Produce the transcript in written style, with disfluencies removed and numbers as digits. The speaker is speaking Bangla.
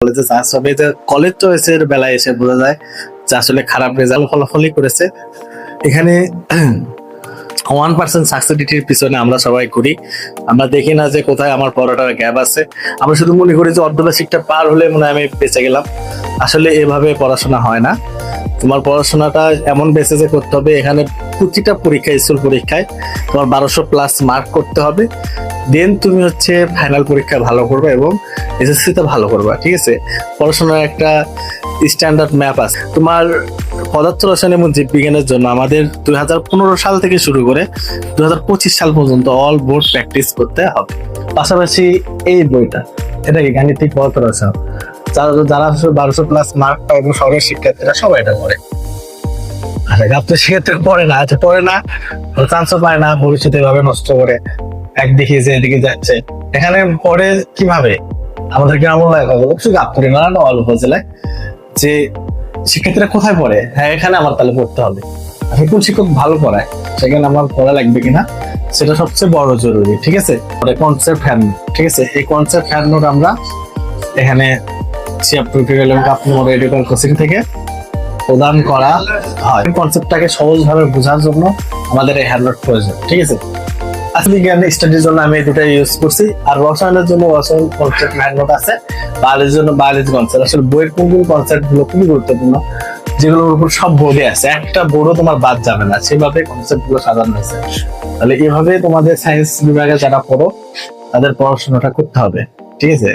কলেজে চান্স হবে, যে কলেজ চয়েসের বেলায় এসে বোঝা যায় যে আসলে খারাপ রেজাল্ট ফলাফলই করেছে। এখানে 1% সাকসেসিটির পিছনে আমরা সবাই করি, আমরা দেখি না যে কোথায় আমার পড়াটার গ্যাপ আছে। আমরা শুধু মনে করি যে অর্ধবার্ষিকটা পার হলে মনে হয় আমি বেঁচে গেলাম। আসলে এভাবে পড়াশোনা হয় না। তোমার পড়াশোনাটা এমন বেসিসে করতে হবে, এখানে প্রতিটা পরীক্ষায়, স্কুল পরীক্ষায় তোমার 1200+ মার্ক করতে হবে। দেন তুমি হচ্ছে ফাইনাল পরীক্ষা ভালো করবে এবং এসএসসিতে ভালো করবা। ঠিক আছে, পড়াশোনার একটা স্ট্যান্ডার্ড ম্যাপ আছে। তোমার পদার্থ রসায়ন এবং জীববিজ্ঞানের জন্য আমাদের 2015 সাল থেকে শুরু করে 2025 সাল পর্যন্ত অল বোর্ড প্র্যাকটিস করতে হবে। পাশাপাশি এই বইটা, এটা কি গাণিতিক পদার্থ রসায়ন, যারা 1200+ মার্ক পায় এবং শহরের শিক্ষার্থীরা সবাই এটা পড়ে। আচ্ছা, গাপ্ত শিক্ষার্থী পড়ে না, পড়ে না, চান্সও পায় না, ভবিষ্যতে এভাবে নষ্ট করে একদিকে যে এদিকে যাচ্ছে। এখানে পড়ে কিভাবে আমাদের গ্রাম শুধু গাপ্তরি না, অল উপজেলায় যে শিক্ষার্থীরা কোথায় পড়ে, হ্যাঁ এখানে আমার তাহলে পড়তে হবে। আসলে কোন শিক্ষক ভালো পড়ায়, সেখানে আমার পড়া লাগবে কিনা, সেটা সবচেয়ে বড় জরুরি। ঠিক আছে, কনসেপ্ট হ্যান্ড নোট। ঠিক আছে, এই কনসেপ্ট হ্যান্ড নোট আমরা এখানে এডুকেশন কোচিং থেকে প্রদান করা হয়। কনসেপ্টটাকে সহজভাবে বোঝার জন্য আমাদের এই হ্যান্ড নোট প্রয়োজন। ঠিক আছে, আসলে জ্ঞান স্টাডির জন্য আমি দুটা ইউজ করছি, আর রসায়নের জন্য রসায়ন কনসেপ্ট হ্যান্ড নোট আছে, বায়োলজির জন্য বায়োলজি কনসেপ্ট। আসলে বইয়ের কোন কোন কনসেপ্ট গুলো খুবই গুরুত্বপূর্ণ, যেগুলোর উপর সব বোর্ডে আছে, একটা বোর্ডও তোমার বাদ যাবে না, সেভাবে কনসেপ্ট গুলো সাজানো হয়েছে। তাহলে এভাবে তোমাদের সায়েন্স বিভাগে যারা পড়ো তাদের পড়াশোনাটা করতে হবে। ঠিক আছে।